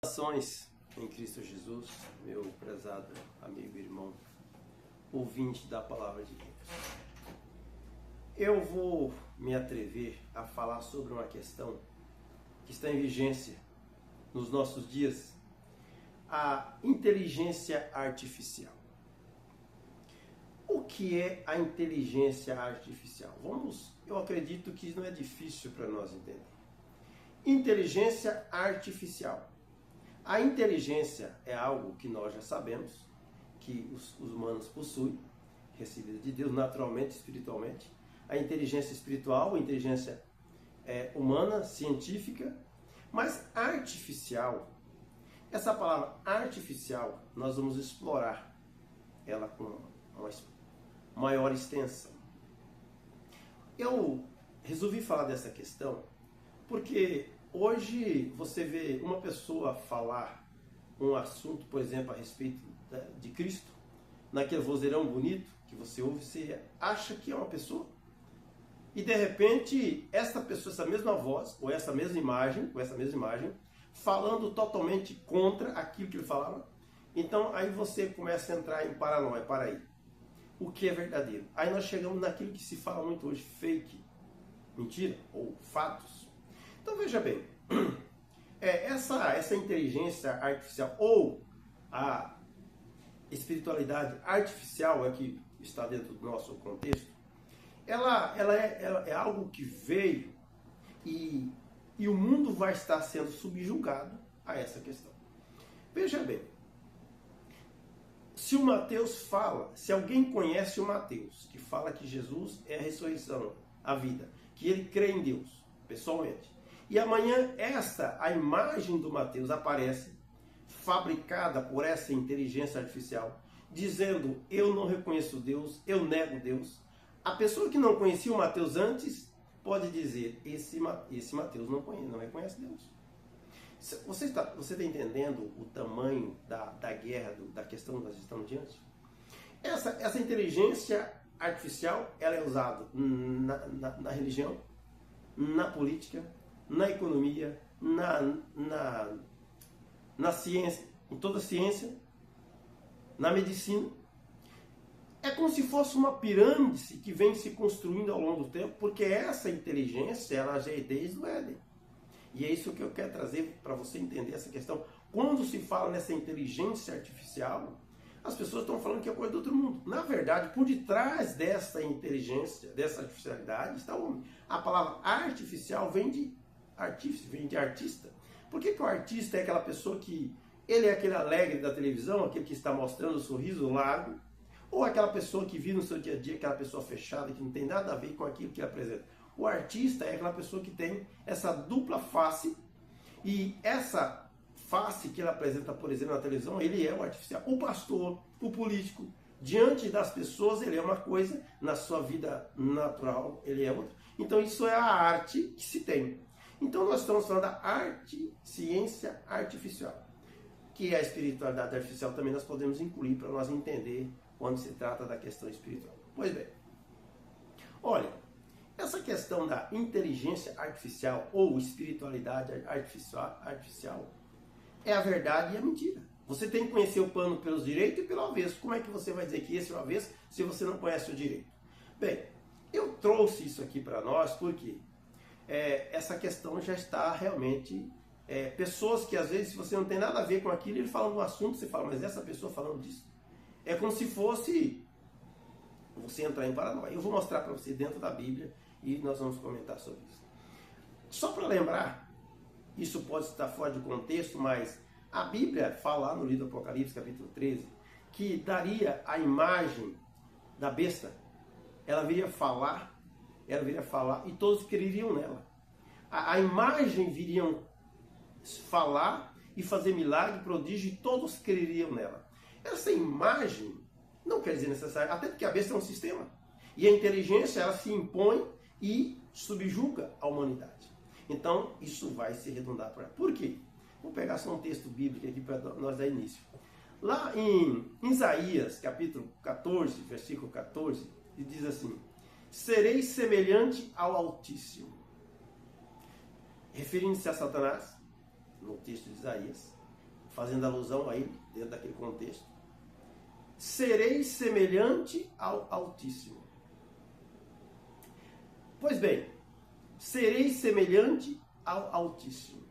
Saudações em Cristo Jesus, meu prezado amigo e irmão, ouvinte da Palavra de Deus. Eu vou me atrever a falar sobre uma questão que está em vigência nos nossos dias, a inteligência artificial. O que é a inteligência artificial? Eu acredito que não é difícil para nós entender. Inteligência artificial. A inteligência é algo que nós já sabemos, que os humanos possuem, recebida de Deus naturalmente, espiritualmente. A inteligência espiritual, a inteligência humana, científica, mas artificial. Essa palavra artificial, nós vamos explorar ela com uma maior extensão. Eu resolvi falar dessa questão porque hoje você vê uma pessoa falar um assunto, por exemplo, a respeito de Cristo, naquele vozeirão bonito que você ouve, você acha que é uma pessoa, e de repente essa pessoa, essa mesma voz, ou essa mesma imagem, falando totalmente contra aquilo que ele falava. Então aí você começa a entrar em paranoia. Para aí, o que é verdadeiro? Aí nós chegamos naquilo que se fala muito hoje, fake, mentira ou fatos. Então veja bem, essa inteligência artificial ou a espiritualidade artificial, é que está dentro do nosso contexto, ela é algo que veio e o mundo vai estar sendo subjugado a essa questão. Veja bem, se o Mateus fala, se alguém conhece o Mateus, que fala que Jesus é a ressurreição, a vida, que ele crê em Deus, pessoalmente, e amanhã a imagem do Mateus aparece, fabricada por essa inteligência artificial, dizendo: eu não reconheço Deus, eu nego Deus. A pessoa que não conhecia o Mateus antes pode dizer: esse Mateus não reconhece Deus. Você está entendendo o tamanho da guerra, da questão que nós estamos diante? Essa inteligência artificial, ela é usada na religião, na política, na economia, na ciência, em toda a ciência, na medicina. É como se fosse uma pirâmide que vem se construindo ao longo do tempo, porque essa inteligência, ela já é desde o Éden. E é isso que eu quero trazer para você entender essa questão. Quando se fala nessa inteligência artificial, as pessoas estão falando que é coisa do outro mundo. Na verdade, por detrás dessa inteligência, dessa artificialidade, está o homem. A palavra artificial vem de artífice, vem de artista. Por que o artista é aquela pessoa que ele é aquele alegre da televisão, aquele que está mostrando o sorriso largo, ou aquela pessoa que vive no seu dia a dia, aquela pessoa fechada, que não tem nada a ver com aquilo que ele apresenta? O artista é aquela pessoa que tem essa dupla face, e essa face que ele apresenta, por exemplo, na televisão, ele é o artificial. O pastor, o político, diante das pessoas, ele é uma coisa, na sua vida natural, ele é outra. Então isso é a arte que se tem. Então nós estamos falando da arte, ciência artificial, que é a espiritualidade artificial, também nós podemos incluir para nós entender quando se trata da questão espiritual. Pois bem, olha, essa questão da inteligência artificial ou espiritualidade artificial é a verdade e a mentira. Você tem que conhecer o pano pelos direitos e pelo avesso. Como é que você vai dizer que esse é o avesso se você não conhece o direito? Bem, eu trouxe isso aqui para nós porque essa questão já está realmente... pessoas que às vezes, se você não tem nada a ver com aquilo, ele fala um assunto, você fala: mas essa pessoa falando disso? É como se fosse você entrar em paranoia. Eu vou mostrar para você dentro da Bíblia e nós vamos comentar sobre isso. Só para lembrar, isso pode estar fora de contexto, mas a Bíblia fala lá no livro do Apocalipse, capítulo 13, que daria a imagem da besta, ela viria falar e todos creriam nela. A imagem viriam falar e fazer milagre, prodígio, e todos creriam nela. Essa imagem não quer dizer necessário, até porque a besta é um sistema. E a inteligência, ela se impõe e subjuga a humanidade. Então, isso vai se redundar para ela. Por quê? Vou pegar só um texto bíblico aqui para nós dar início. Lá em Isaías, capítulo 14, versículo 14, ele diz assim: serei semelhante ao Altíssimo. Referindo-se a Satanás, no texto de Isaías, fazendo alusão a ele, dentro daquele contexto. Sereis semelhante ao Altíssimo. Pois bem, sereis semelhante ao Altíssimo.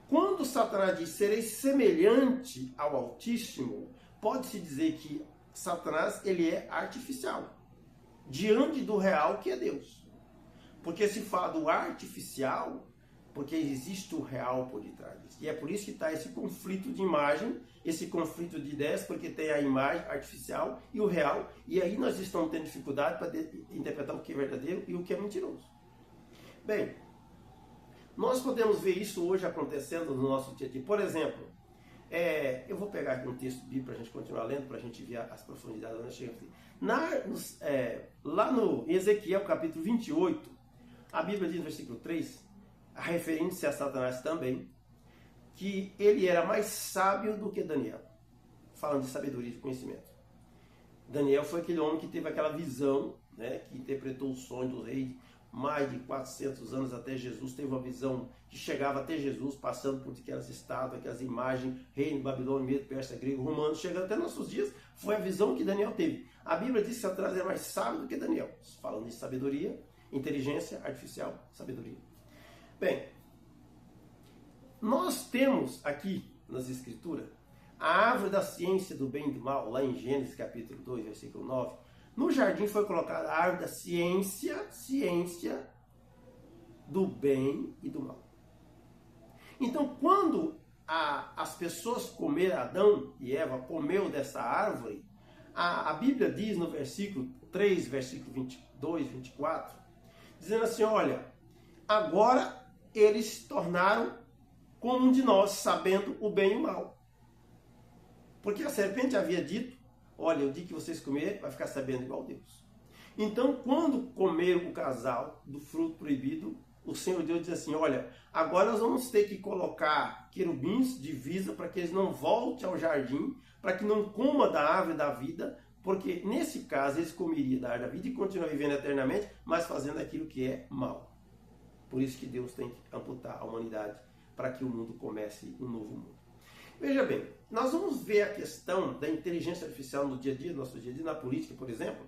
Quando Satanás diz sereis semelhante ao Altíssimo, pode-se dizer que Satanás ele é artificial, diante do real que é Deus. Porque se fala do artificial, porque existe o real por detrás disso. E é por isso que está esse conflito de imagem, esse conflito de ideias, porque tem a imagem artificial e o real. E aí nós estamos tendo dificuldade para interpretar o que é verdadeiro e o que é mentiroso. Bem, nós podemos ver isso hoje acontecendo no nosso dia a dia. Por exemplo, eu vou pegar aqui um texto bíblico para a gente continuar lendo, para a gente ver as profundidades. Nós chegamos aqui. Lá no Ezequiel, capítulo 28, a Bíblia diz no versículo 3, referindo-se a Satanás também, que ele era mais sábio do que Daniel. Falando de sabedoria e de conhecimento. Daniel foi aquele homem que teve aquela visão, né, que interpretou o sonho do rei mais de 400 anos até Jesus, teve uma visão que chegava até Jesus, passando por aquelas estátuas, aquelas imagens, reino, Babilônia, Medo, Persa, grego, romano, chegando até nossos dias, foi a visão que Daniel teve. A Bíblia diz que Satanás era mais sábio do que Daniel, falando de sabedoria, inteligência artificial, sabedoria. Bem, nós temos aqui nas Escrituras a árvore da ciência do bem e do mal, lá em Gênesis capítulo 2, versículo 9. No jardim foi colocada a árvore da ciência do bem e do mal. Então, quando as pessoas comeram, Adão e Eva comeu dessa árvore, a Bíblia diz no versículo 3, versículo 22, 24, dizendo assim, olha, agora eles se tornaram como um de nós, sabendo o bem e o mal. Porque a serpente havia dito, olha, o dia que vocês comerem, vai ficar sabendo igual Deus. Então, quando comeram o casal do fruto proibido, o Senhor Deus diz assim, olha, agora nós vamos ter que colocar querubins, divisa, para que eles não voltem ao jardim, para que não coma da árvore da vida, porque nesse caso eles comeriam da árvore da vida e continuam vivendo eternamente, mas fazendo aquilo que é mal. Por isso que Deus tem que amputar a humanidade, para que o mundo comece um novo mundo. Veja bem, nós vamos ver a questão da inteligência artificial no dia a dia, no nosso dia a dia, na política, por exemplo.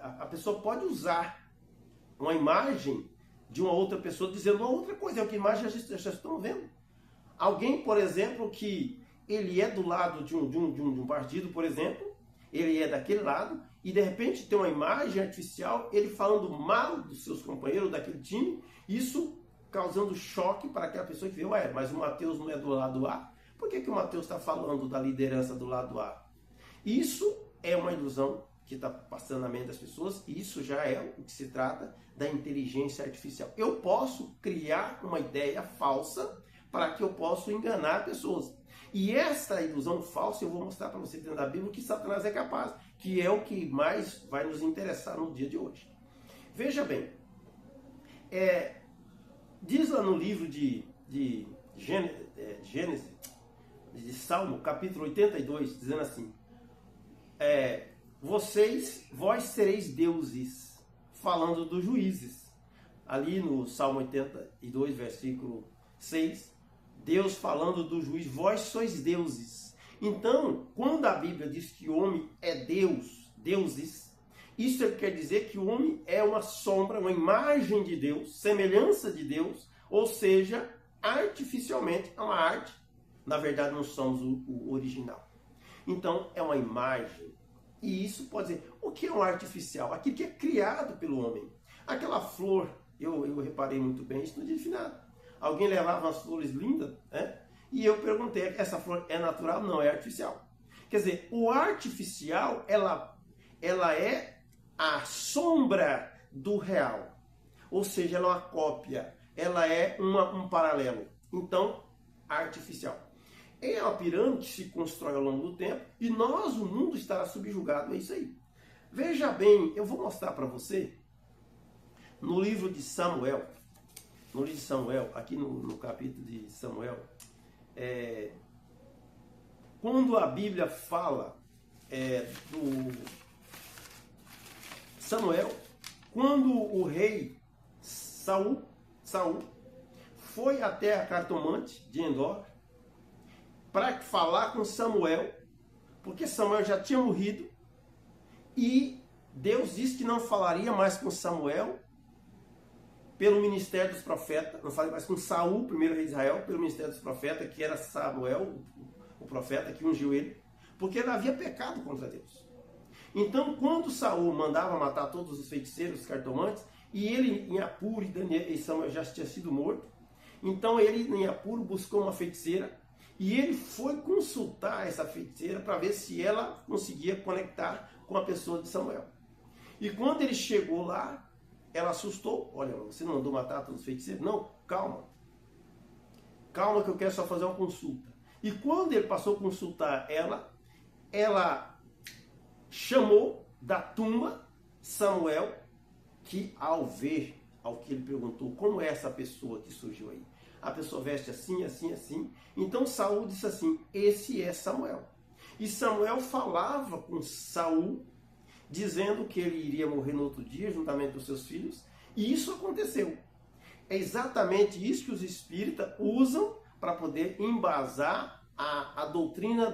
A pessoa pode usar uma imagem de uma outra pessoa dizendo uma outra coisa, é o que imagem já estão vendo. Alguém, por exemplo, que ele é do lado de um partido, por exemplo, ele é daquele lado, e de repente tem uma imagem artificial, ele falando mal dos seus companheiros daquele time, isso causando choque para aquela pessoa que vê, ué, mas o Mateus não é do lado A? Por que o Mateus está falando da liderança do lado A? Isso é uma ilusão que está passando na mente das pessoas, e isso já é o que se trata da inteligência artificial. Eu posso criar uma ideia falsa para que eu possa enganar pessoas. E essa ilusão falsa eu vou mostrar para você dentro da Bíblia que Satanás é capaz, que é o que mais vai nos interessar no dia de hoje. Veja bem, diz lá no livro de Gênesis, de Salmo, capítulo 82, dizendo assim, vós sereis deuses, falando dos juízes. Ali no Salmo 82, versículo 6, Deus falando do juiz, vós sois deuses. Então, quando a Bíblia diz que o homem é deuses, isso quer dizer que o homem é uma sombra, uma imagem de Deus, semelhança de Deus, ou seja, artificialmente é uma arte. Na verdade, não somos o original. Então, é uma imagem. E isso pode dizer, o que é um artificial? Aquilo que é criado pelo homem. Aquela flor, eu reparei muito bem isso no dia de finado. Alguém levava umas flores lindas, né? E eu perguntei, essa flor é natural? Não, é artificial. Quer dizer, o artificial, ela é a sombra do real. Ou seja, ela é uma cópia. Ela é um paralelo. Então, artificial. É uma pirâmide que se constrói ao longo do tempo e o mundo estará subjugado, é isso aí. Veja bem, eu vou mostrar para você no livro de Samuel, aqui no capítulo de Samuel, quando a Bíblia fala do Samuel, quando o rei Saul foi até a cartomante de Endor, para falar com Samuel, porque Samuel já tinha morrido, e Deus disse que não falaria mais com Samuel pelo ministério dos profetas, não falaria mais com Saul, primeiro rei de Israel, pelo ministério dos profetas, que era Samuel, o profeta que ungiu ele, porque ele havia pecado contra Deus. Então, quando Saul mandava matar todos os feiticeiros, os cartomantes, e ele em apuro, e Samuel já tinha sido morto, então ele em apuro buscou uma feiticeira, e ele foi consultar essa feiticeira para ver se ela conseguia conectar com a pessoa de Samuel. E quando ele chegou lá, ela assustou. Olha, você não mandou matar todos os feiticeiros? Não, calma. Calma que eu quero só fazer uma consulta. E quando ele passou a consultar ela chamou da tumba Samuel, que ao ver, ao que ele perguntou, como é essa pessoa que surgiu aí? A pessoa veste assim, assim, assim. Então Saul disse assim, esse é Samuel. E Samuel falava com Saul, dizendo que ele iria morrer no outro dia, juntamente com seus filhos. E isso aconteceu. É exatamente isso que os espíritas usam para poder embasar a doutrina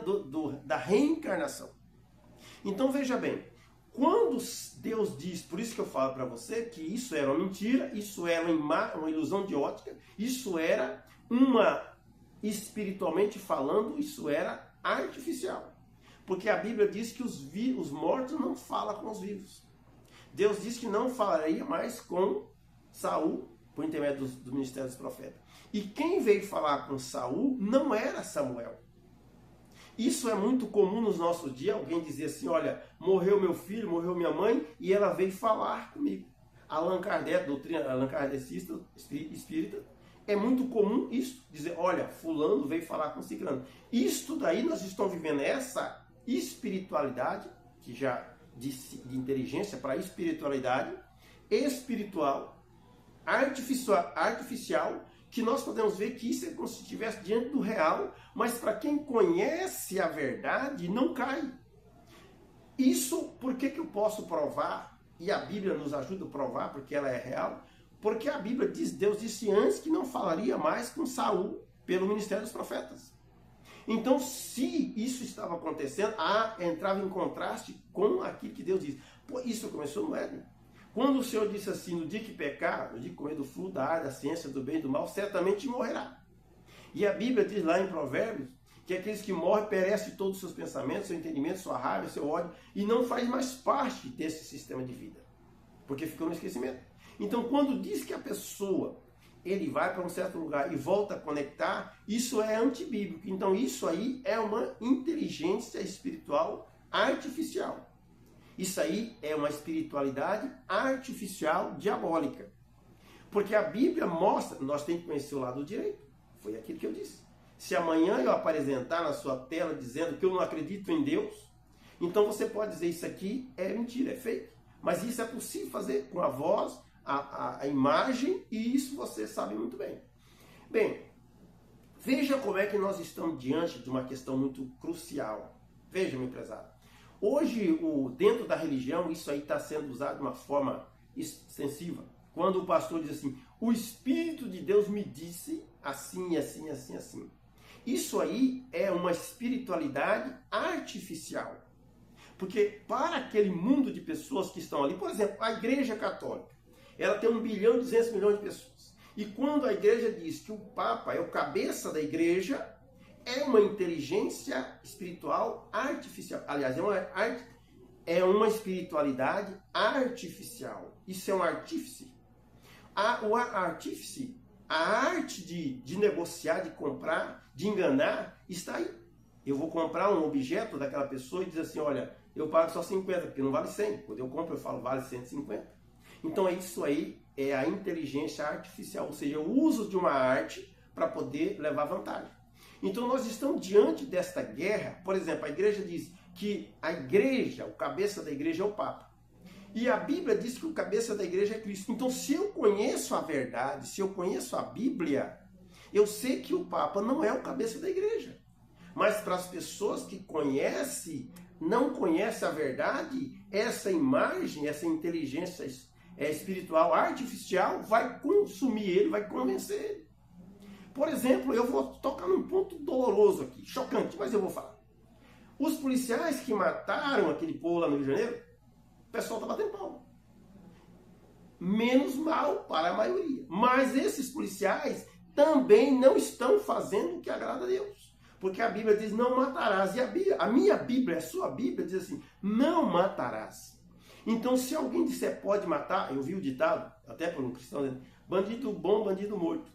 da reencarnação. Então veja bem, quando Deus diz, por isso que eu falo para você que isso era uma mentira, isso era uma ilusão de ótica, isso era espiritualmente falando, isso era artificial. Porque a Bíblia diz que os mortos não falam com os vivos. Deus disse que não falaria mais com Saul, por intermédio do ministério dos profetas. E quem veio falar com Saul não era Samuel. Isso é muito comum nos nossos dias, alguém dizer assim, olha, morreu meu filho, morreu minha mãe, e ela veio falar comigo. Allan Kardec, doutrina Allan Kardecista, espírita, é muito comum isso, dizer, olha, fulano veio falar com ciclano. Isto daí nós estamos vivendo essa espiritualidade, que já disse de inteligência para espiritualidade, espiritual, artificial, que nós podemos ver que isso é como se estivesse diante do real, mas para quem conhece a verdade, não cai. Isso, por que eu posso provar? E a Bíblia nos ajuda a provar, porque ela é real. Porque a Bíblia diz, Deus disse antes que não falaria mais com Saul pelo ministério dos profetas. Então, se isso estava acontecendo, entrava em contraste com aquilo que Deus diz. Pô, isso começou no Éden. Quando o Senhor disse assim, no dia que pecar, no dia que comer do fruto da árvore, da ciência do bem e do mal, certamente morrerá. E a Bíblia diz lá em Provérbios, que aqueles que morrem perecem todos os seus pensamentos, seu entendimento, sua raiva, seu ódio, e não faz mais parte desse sistema de vida, porque ficou no esquecimento. Então, quando diz que a pessoa, ele vai para um certo lugar e volta a conectar, isso é antibíblico. Então, isso aí é uma inteligência espiritual artificial. Isso aí é uma espiritualidade artificial, diabólica. Porque a Bíblia mostra, nós temos que conhecer o lado direito. Foi aquilo que eu disse. Se amanhã eu apresentar na sua tela dizendo que eu não acredito em Deus, então você pode dizer isso aqui é mentira, é fake. Mas isso é possível fazer com a voz, a imagem, e isso você sabe muito bem. Bem, veja como é que nós estamos diante de uma questão muito crucial. Veja, meu empresário. Hoje, dentro da religião, isso aí está sendo usado de uma forma extensiva. Quando o pastor diz assim, o Espírito de Deus me disse assim, assim, assim, assim. Isso aí é uma espiritualidade artificial. Porque para aquele mundo de pessoas que estão ali, por exemplo, a Igreja Católica, ela tem 1 bilhão e 200 milhões de pessoas. E quando a Igreja diz que o Papa é o cabeça da Igreja, é uma inteligência espiritual artificial. Aliás, é uma espiritualidade artificial. Isso é um artífice. O artífice, a arte de negociar, de comprar, de enganar, está aí. Eu vou comprar um objeto daquela pessoa e dizer assim, olha, eu pago só 50, porque não vale 100. Quando eu compro, eu falo, vale 150. Então, isso aí é a inteligência artificial, ou seja, o uso de uma arte para poder levar vantagem. Então, nós estamos diante desta guerra. Por exemplo, a igreja diz que a igreja, o cabeça da igreja é o Papa. E a Bíblia diz que o cabeça da igreja é Cristo. Então, se eu conheço a verdade, se eu conheço a Bíblia, eu sei que o Papa não é o cabeça da igreja. Mas para as pessoas que não conhecem a verdade, essa imagem, essa inteligência espiritual artificial vai consumir ele, vai convencer ele. Por exemplo, eu vou tocar num ponto doloroso escandaloso aqui, chocante, mas eu vou falar. Os policiais que mataram aquele povo lá no Rio de Janeiro, o pessoal está batendo palma. Menos mal para a maioria. Mas esses policiais também não estão fazendo o que agrada a Deus. Porque a Bíblia diz, não matarás. E a minha Bíblia, a sua Bíblia, diz assim, não matarás. Então, se alguém disser pode matar, eu vi o ditado, até por um cristão, dizendo, bandido bom, bandido morto.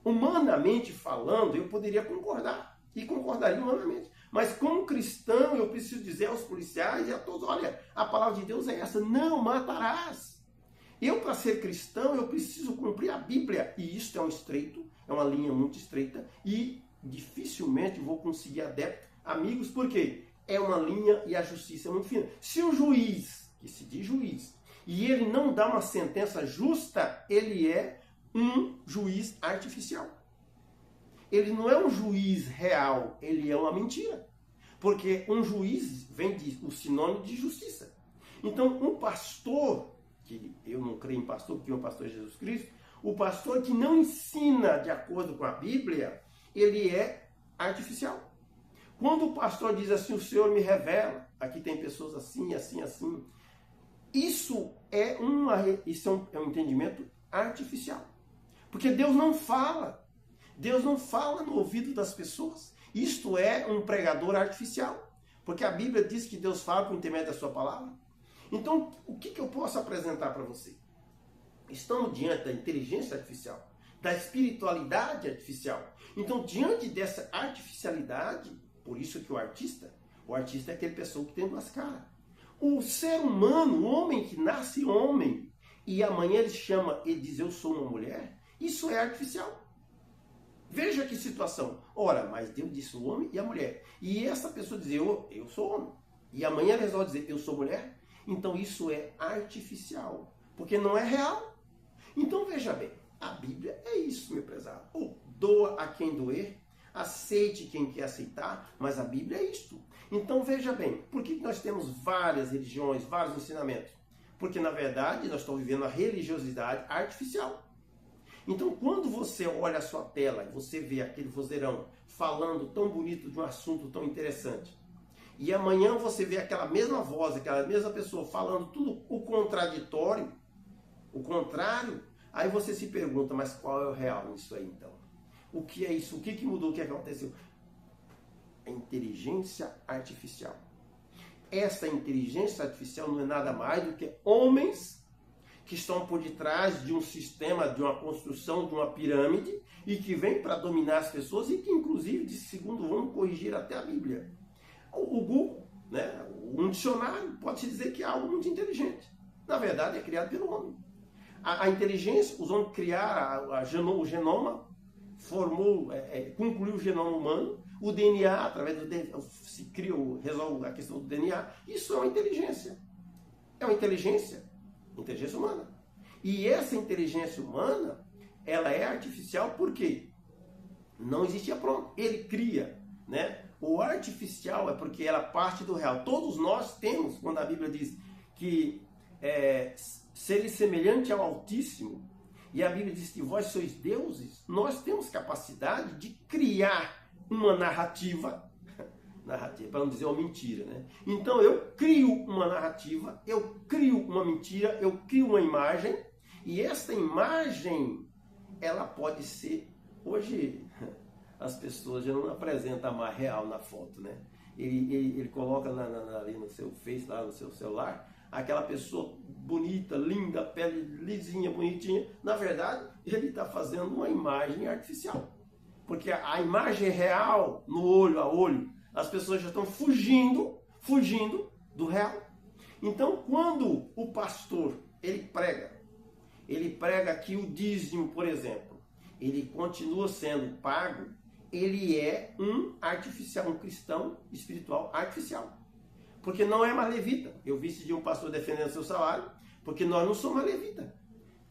Humanamente falando, eu poderia concordar. E concordaria humanamente. Mas como cristão, eu preciso dizer aos policiais e a todos, olha, a palavra de Deus é essa, não matarás. Eu, para ser cristão, eu preciso cumprir a Bíblia. E isso é um estreito, é uma linha muito estreita. E dificilmente vou conseguir adeptos, amigos, por quê? É uma linha e a justiça é muito fina. Se o juiz, que se diz juiz, e ele não dá uma sentença justa, ele é um juiz artificial. Ele não é um juiz real, ele é uma mentira. Porque um juiz vem o sinônimo de justiça. Então, um pastor, que eu não creio em pastor, porque o pastor é Jesus Cristo, o pastor que não ensina de acordo com a Bíblia, ele é artificial. Quando o pastor diz assim, o Senhor me revela, aqui tem pessoas assim, assim, assim, isso é um entendimento artificial. Porque Deus não fala. Deus não fala no ouvido das pessoas. Isto é um pregador artificial. Porque a Bíblia diz que Deus fala por intermédio da sua palavra. Então, o que eu posso apresentar para você? Estamos diante da inteligência artificial, da espiritualidade artificial. Então, diante dessa artificialidade, por isso que o artista é aquele pessoa que tem duas caras. O ser humano, o homem que nasce homem, e amanhã ele diz eu sou uma mulher, isso é artificial. Veja que situação. Ora, mas Deus disse o homem e a mulher. E essa pessoa diz eu sou homem. E amanhã ela resolve dizer eu sou mulher. Então isso é artificial. Porque não é real. Então veja bem, a Bíblia é isso, meu prezado. Doa a quem doer, aceite quem quer aceitar, mas a Bíblia é isto. Então veja bem, por que nós temos várias religiões, vários ensinamentos? Porque na verdade nós estamos vivendo a religiosidade artificial. Então quando você olha a sua tela e você vê aquele vozeirão falando tão bonito de um assunto tão interessante, e amanhã você vê aquela mesma voz, aquela mesma pessoa falando tudo o contraditório, o contrário, aí você se pergunta, mas qual é o real nisso aí então? O que é isso? O que mudou? O que aconteceu? A inteligência artificial. Essa inteligência artificial não é nada mais do que homens que estão por detrás de um sistema, de uma construção, de uma pirâmide, e que vem para dominar as pessoas e que, inclusive, de segundo vão corrigir até a Bíblia. O Google, né, um dicionário, pode-se dizer que é algo muito inteligente. Na verdade, é criado pelo homem. A inteligência, os homens criaram o genoma, concluiu o genoma humano, o DNA, através do DNA, se cria, resolve a questão do DNA. Isso é uma inteligência. É uma inteligência humana. E essa inteligência humana, ela é artificial porque não existia pronto. Ele cria, né? O artificial é porque ela parte do real. Todos nós temos, quando a Bíblia diz que ser semelhante ao Altíssimo, e a Bíblia diz que vós sois deuses, nós temos capacidade de criar uma narrativa, para não dizer uma mentira, né? Então eu crio uma narrativa, eu crio uma mentira, eu crio uma imagem, e esta imagem, ela pode ser, hoje as pessoas já não apresentam mais real na foto, né? Ele coloca ali no seu Face, lá no seu celular, aquela pessoa bonita, linda, pele lisinha, bonitinha. Na verdade, ele está fazendo uma imagem artificial. Porque a imagem real, no olho a olho, as pessoas já estão fugindo do real. Então, quando o pastor, ele prega que o dízimo, por exemplo, ele continua sendo pago, ele é um artificial, um cristão espiritual artificial. Porque não é mais levita. Eu vi esse dia um pastor defendendo seu salário, porque nós não somos levita.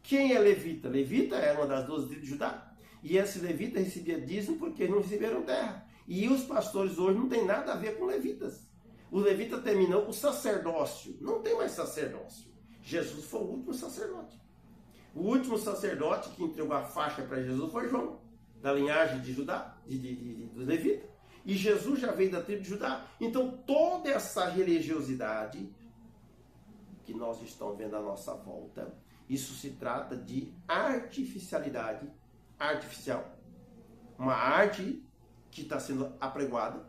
Quem é levita? Levita é uma das 12 tribos de Judá. E esse levita recebia dízimo porque eles não receberam terra. E os pastores hoje não tem nada a ver com levitas. O levita terminou o sacerdócio. Não tem mais sacerdócio. Jesus foi o último sacerdote. O último sacerdote que entregou a faixa para Jesus foi João. da linhagem de Judá, dos levitas, e Jesus já veio da tribo de Judá. Então toda essa religiosidade que nós estamos vendo à nossa volta, isso se trata de artificialidade artificial. Uma arte que está sendo apregoada.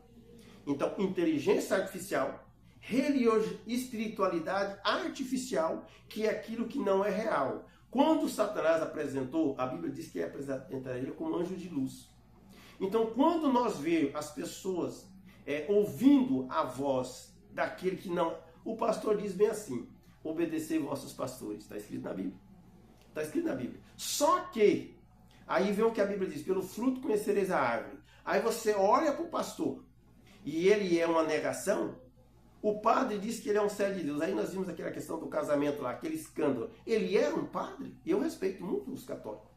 Então, inteligência artificial, espiritualidade artificial, que é aquilo que não é real. Quando Satanás apresentou, a Bíblia diz que apresentaria como anjo de luz. Então, quando nós vemos as pessoas ouvindo a voz daquele que não... O pastor diz bem assim, obedecei vossos pastores. Está escrito na Bíblia. Está escrito na Bíblia. Só que, aí vem o que a Bíblia diz, pelo fruto conhecereis a árvore. Aí você olha para o pastor, e ele é uma negação, o padre diz que ele é um servo de Deus. Aí nós vimos aquela questão do casamento lá, aquele escândalo. Ele era um padre? Eu respeito muito os católicos.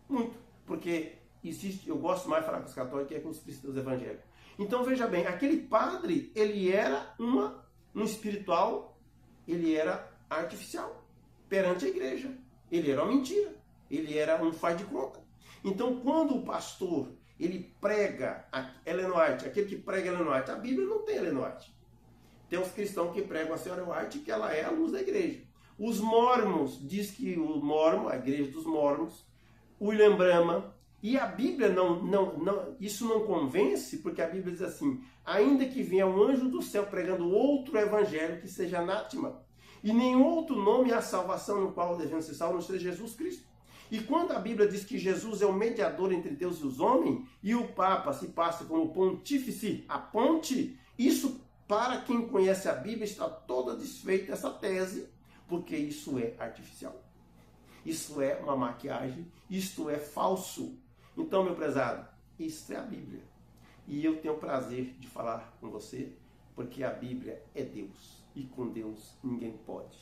Muito. Porque existe, eu gosto mais de falar com os católicos que é com os cristãos evangélicos. Então veja bem, aquele padre, ele era um espiritual, ele era artificial perante a igreja. Ele era uma mentira. Ele era um faz de conta. Então quando o pastor, ele prega Ellen White, aquele que prega Ellen White, a Bíblia não tem Ellen White. Tem uns cristãos que pregam a senhora White, que ela é a luz da igreja. Os mormons, diz que o mormon, a igreja dos mormons, William Branham, e a Bíblia isso não convence, porque a Bíblia diz assim, ainda que venha um anjo do céu pregando outro evangelho que seja anátema, e nenhum outro nome há salvação no qual devemos ser salvos, não seja Jesus Cristo. E quando a Bíblia diz que Jesus é o mediador entre Deus e os homens, e o Papa se passa como pontífice, a ponte, isso, para quem conhece a Bíblia, está toda desfeita essa tese, porque isso é artificial. Isso é uma maquiagem, isto é falso. Então, meu prezado, isso é a Bíblia. E eu tenho o prazer de falar com você, porque a Bíblia é Deus. E com Deus ninguém pode.